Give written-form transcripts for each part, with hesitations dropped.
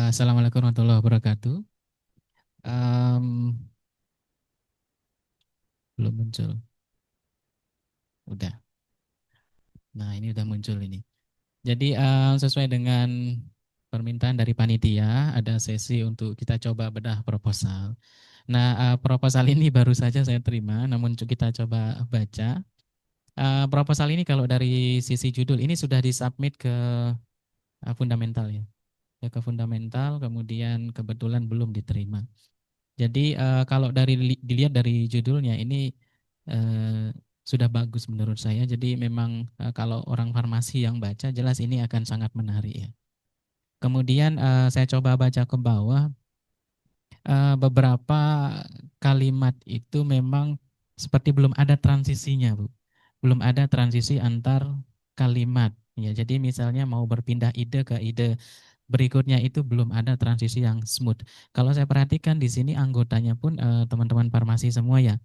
Assalamualaikum warahmatullahi wabarakatuh. Em, belum muncul. Udah. Nah, ini udah muncul ini. Jadi sesuai dengan permintaan dari panitia, ada sesi untuk kita coba bedah proposal. Nah, proposal ini baru saja saya terima, namun kita coba baca. Proposal ini kalau dari sisi judul ini sudah disubmit ke fundamental ya. Ya ke fundamental, kemudian kebetulan belum diterima. Jadi kalau dilihat dari judulnya ini eh, sudah bagus menurut saya. Jadi memang kalau orang farmasi yang baca jelas ini akan sangat menarik ya. Kemudian saya coba baca ke bawah beberapa kalimat itu memang seperti belum ada transisinya, Bu. Belum ada transisi antar kalimat. Ya, jadi misalnya mau berpindah ide ke ide berikutnya itu belum ada transisi yang smooth. Kalau saya perhatikan di sini anggotanya pun teman-teman farmasi semua ya.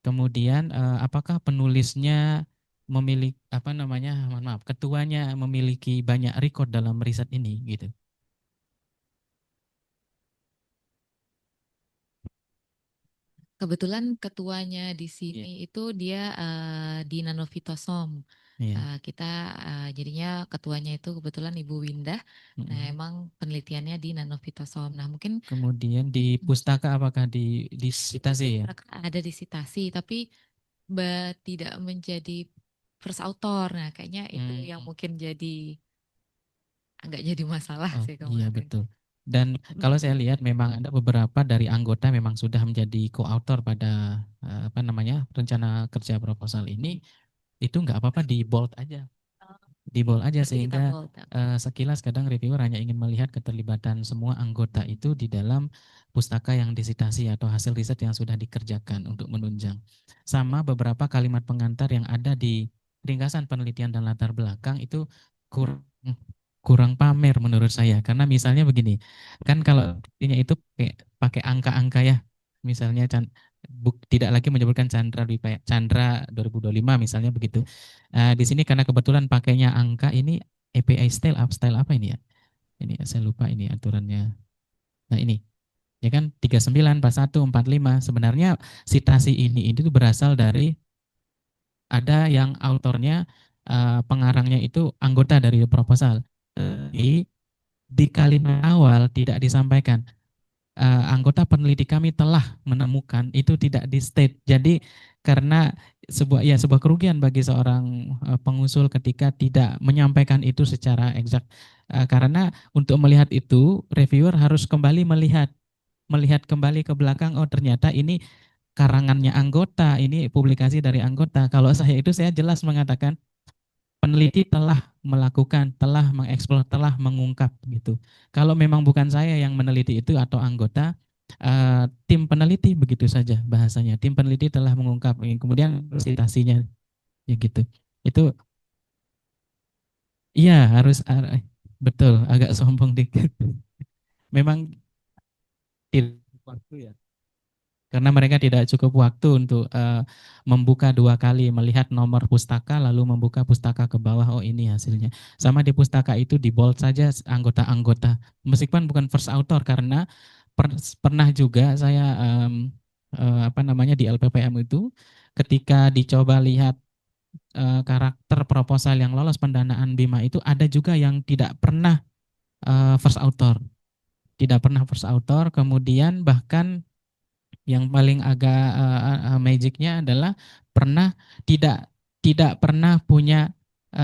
Kemudian apakah penulisnya memiliki apa namanya? Mohon maaf, ketuanya memiliki banyak record dalam riset ini gitu. Kebetulan ketuanya di Iya. sini itu dia di Nanovitosom. Iya. Kita jadinya ketuanya itu kebetulan Ibu Windah. Nah, Mm-mm. emang penelitiannya di Nanovitosom. Nah, mungkin Kemudian di pustaka apakah di citasi ya? ada di Sitasi, tapi tidak menjadi first author. Nah, kayaknya itu Hmm. yang mungkin jadi agak jadi masalah Oh sih iya kemarin. betul. Dan kalau saya lihat memang ada beberapa dari anggota memang sudah menjadi co-author pada apa namanya rencana kerja proposal ini. Itu nggak apa-apa di bold aja. Di bold aja Nanti kita sehingga bold. Oke. sekilas kadang reviewer hanya ingin melihat keterlibatan semua anggota itu di dalam pustaka yang disitasi atau hasil riset yang sudah dikerjakan untuk menunjang. Sama beberapa kalimat pengantar yang ada di ringkasan penelitian dan latar belakang itu kurang kurang pamer menurut saya. Karena misalnya begini, kan kalau buktinya itu pakai angka-angka ya. Misalnya tidak lagi menyebutkan Chandra Chandra 2025 misalnya begitu. Di sini karena kebetulan pakainya angka ini API style apa ini ya? Ini saya lupa ini aturannya. Nah ini ya kan 39, 41, 45 sebenarnya citasi ini itu berasal dari ada yang autornya pengarangnya itu anggota dari proposal. Di kalimat awal tidak disampaikan anggota peneliti kami telah menemukan itu tidak di state. Jadi karena sebuah kerugian bagi seorang pengusul ketika tidak menyampaikan itu secara exact. Karena untuk melihat itu reviewer harus kembali melihat kembali ke belakang. Oh ternyata ini karangannya anggota, ini publikasi dari anggota. Kalau saya itu saya jelas mengatakan peneliti telah melakukan, telah mengeksplor, telah mengungkap gitu. Kalau memang bukan saya yang meneliti itu atau anggota, tim peneliti begitu saja bahasanya. Tim peneliti telah mengungkap, kemudian citasinya ya gitu. Itu iya harus betul agak sombong dikit. Memang tidak waktu ya. Karena mereka tidak cukup waktu untuk membuka dua kali, melihat nomor pustaka, lalu membuka pustaka ke bawah, oh ini hasilnya. Sama di pustaka itu di bold saja anggota-anggota, meskipun bukan first author, karena pernah juga saya apa namanya di LPPM itu, ketika dicoba lihat karakter proposal yang lolos pendanaan BIMA itu ada juga yang tidak pernah first author, tidak pernah first author, kemudian bahkan yang paling agak magicnya adalah pernah tidak tidak pernah punya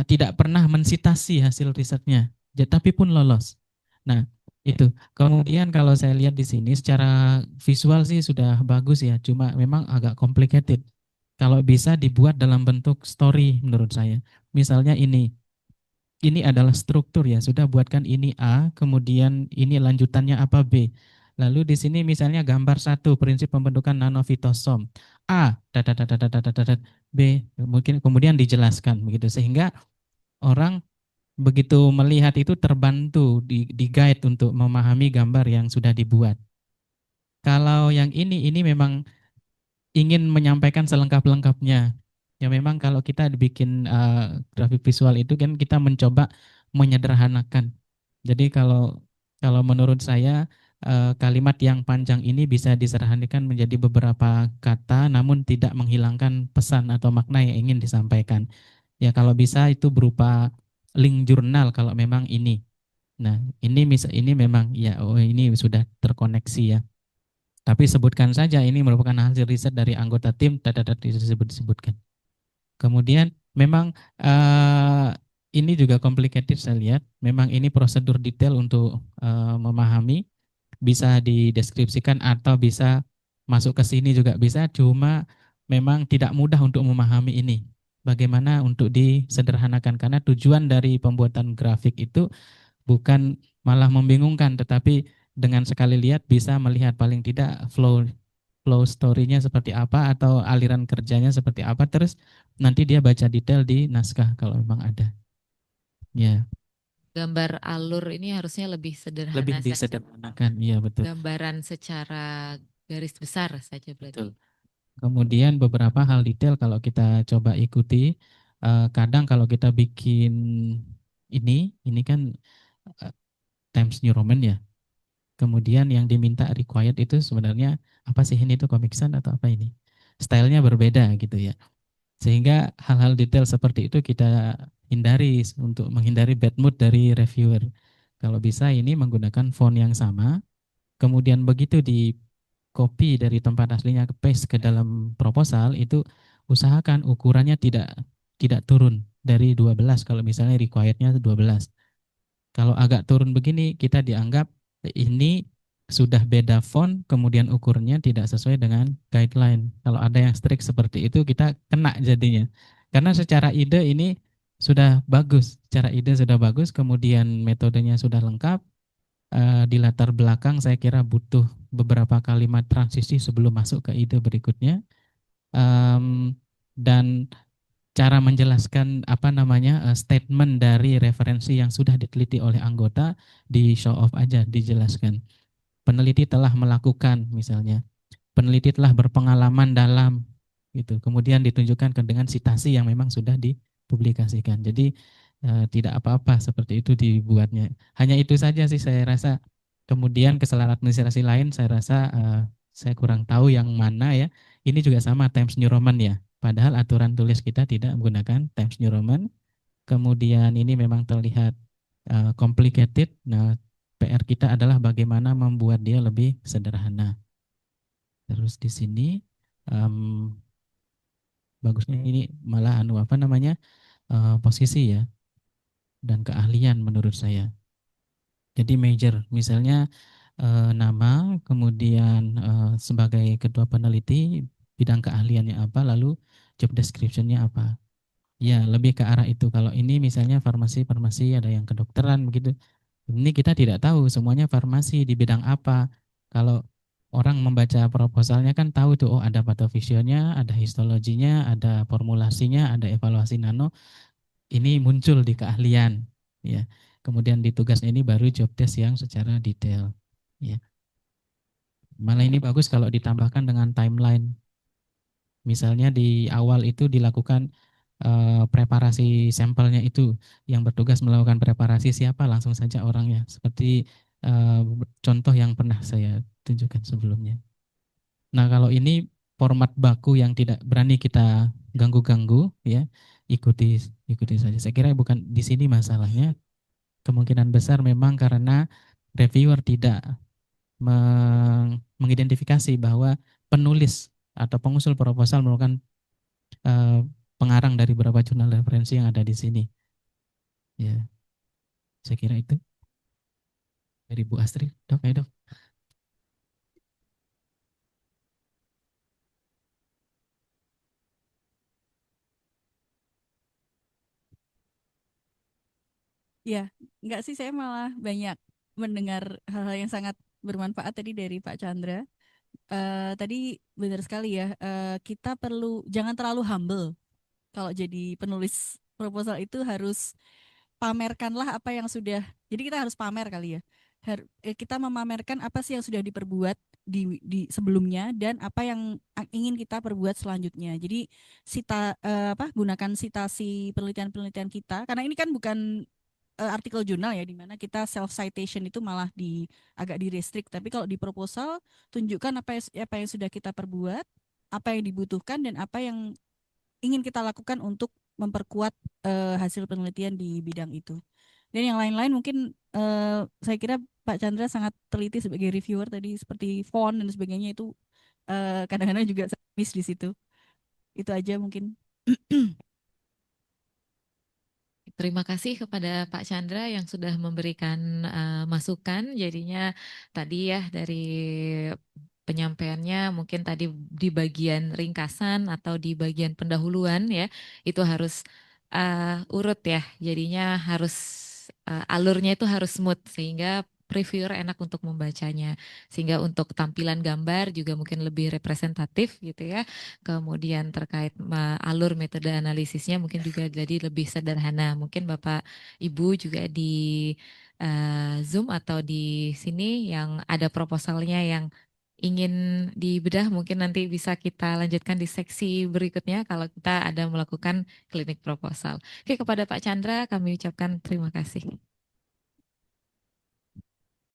tidak pernah mensitasi hasil risetnya, tapi pun lolos. Nah, itu. Kemudian kalau saya lihat di sini secara visual sih sudah bagus ya, cuma memang agak complicated. Kalau bisa dibuat dalam bentuk story menurut saya. Misalnya ini adalah struktur ya, sudah buatkan ini A, kemudian ini lanjutannya apa B. Lalu di sini misalnya gambar satu, prinsip pembentukan nanofitosom. A, B, mungkin kemudian dijelaskan begitu. Sehingga orang begitu melihat itu terbantu di guide untuk memahami gambar yang sudah dibuat. Kalau yang ini memang ingin menyampaikan selengkap-lengkapnya. Ya memang kalau kita bikin grafik visual itu kan kita mencoba menyederhanakan. Jadi kalau Kalau menurut saya kalimat yang panjang ini bisa disederhanakan menjadi beberapa kata namun tidak menghilangkan pesan atau makna yang ingin disampaikan. Ya kalau bisa itu berupa link jurnal kalau memang ini. Nah, ini memang ya oh ini sudah terkoneksi ya. Tapi sebutkan saja ini merupakan hasil riset dari anggota tim, disebutkan. Kemudian memang ini juga complicated saya lihat. Memang ini prosedur detail untuk memahami, bisa dideskripsikan atau bisa masuk ke sini juga bisa. Cuma memang tidak mudah untuk memahami ini. Bagaimana untuk disederhanakan karena tujuan dari pembuatan grafik itu bukan malah membingungkan, tetapi dengan sekali lihat bisa melihat paling tidak flow flow story-nya seperti apa atau aliran kerjanya seperti apa, terus nanti dia baca detail di naskah kalau memang ada. Ya, Gambar alur ini harusnya lebih lebih sederhana saja. disederhanakan. Iya, betul. Gambaran secara garis besar saja berarti. Betul. Kemudian beberapa hal detail kalau kita coba ikuti, kadang kalau kita bikin ini kan eh, Times New Roman ya. Kemudian yang diminta required itu sebenarnya apa sih ini tuh Comic Sans atau apa ini? Stylenya berbeda gitu ya. Sehingga hal-hal detail seperti itu kita hindari untuk menghindari bad mood dari reviewer. Kalau bisa ini menggunakan font yang sama, kemudian begitu di copy dari tempat aslinya ke paste ke dalam proposal itu usahakan ukurannya tidak turun dari 12 kalau misalnya requirednya 12. Kalau agak turun begini, kita dianggap ini sudah beda font, kemudian ukurnya tidak sesuai dengan guideline. Kalau ada yang strict seperti itu, kita kena jadinya. Karena secara ide ini sudah bagus, secara ide sudah bagus, kemudian metodenya sudah lengkap. Di latar belakang saya kira butuh beberapa kalimat transisi sebelum masuk ke ide berikutnya. Dan cara menjelaskan apa namanya statement dari referensi yang sudah diteliti oleh anggota di show off aja dijelaskan. Peneliti telah melakukan misalnya, peneliti telah berpengalaman dalam gitu. Kemudian ditunjukkan dengan citasi yang memang sudah dipublikasikan. Jadi tidak apa-apa seperti itu dibuatnya. Hanya itu saja sih saya rasa. Kemudian kesalahan administrasi lain saya rasa saya kurang tahu yang mana ya. Ini juga sama Times New Roman ya. Padahal aturan tulis kita tidak menggunakan Times New Roman. Kemudian ini memang terlihat complicated. Nah, PR kita adalah bagaimana membuat dia lebih sederhana. Terus di sini um, bagusnya ini malah anu apa namanya posisi ya dan keahlian menurut saya. Jadi major misalnya nama, kemudian sebagai ketua peneliti bidang keahliannya apa, lalu job description-nya apa. Ya, lebih ke arah itu. Kalau ini misalnya farmasi, ada yang kedokteran begitu. Ini kita tidak tahu semuanya farmasi di bidang apa. Kalau orang membaca proposalnya kan tahu tuh, oh ada patofisionya, ada histologinya, ada formulasinya, ada evaluasi nano. Ini muncul di keahlian, ya. Kemudian di tugasnya ini baru job desk yang secara detail, ya. Malah ini bagus kalau ditambahkan dengan timeline. Misalnya di awal itu dilakukan preparasi sampelnya itu, yang bertugas melakukan preparasi siapa langsung saja orangnya. Seperti eh, contoh yang pernah saya tunjukkan sebelumnya. Nah kalau ini format baku yang tidak berani kita ganggu-ganggu, ya ikuti ikuti saja. Saya kira bukan di sini masalahnya. Kemungkinan besar memang karena reviewer tidak mengidentifikasi bahwa penulis atau pengusul proposal merupakan eh, pengarang dari beberapa jurnal referensi yang ada di sini. Ya, saya kira itu dari Bu Astri. Dok, ya dok. Ya, enggak sih, saya malah banyak mendengar hal-hal yang sangat bermanfaat tadi dari Pak Chandra. Tadi benar sekali ya, kita perlu jangan terlalu humble kalau jadi penulis proposal itu harus pamerkanlah apa yang sudah. Jadi kita harus pamer kali ya. Kita memamerkan apa sih yang sudah diperbuat di sebelumnya dan apa yang ingin kita perbuat selanjutnya. Jadi gunakan sitasi penelitian-penelitian kita karena ini kan bukan artikel jurnal ya, di mana kita self citation itu malah agak di restrict. Tapi kalau di proposal tunjukkan apa yang sudah kita perbuat, apa yang dibutuhkan dan apa yang ingin kita lakukan untuk memperkuat hasil penelitian di bidang itu. Dan yang lain-lain mungkin saya kira Pak Chandra sangat teliti sebagai reviewer tadi, seperti font dan sebagainya itu kadang-kadang juga miss di situ. Itu aja mungkin. Terima kasih kepada Pak Chandra yang sudah memberikan masukan. Jadinya tadi ya dari penyampaiannya mungkin tadi di bagian ringkasan atau di bagian pendahuluan ya itu harus urut ya. Jadinya harus alurnya itu harus smooth sehingga reviewer enak untuk membacanya. Sehingga untuk tampilan gambar juga mungkin lebih representatif gitu ya. Kemudian terkait alur metode analisisnya mungkin juga jadi lebih sederhana. Mungkin Bapak Ibu juga di Zoom atau di sini yang ada proposalnya yang ingin dibedah mungkin nanti bisa kita lanjutkan di seksi berikutnya kalau kita ada melakukan klinik proposal. Oke, kepada Pak Chandra kami ucapkan terima kasih.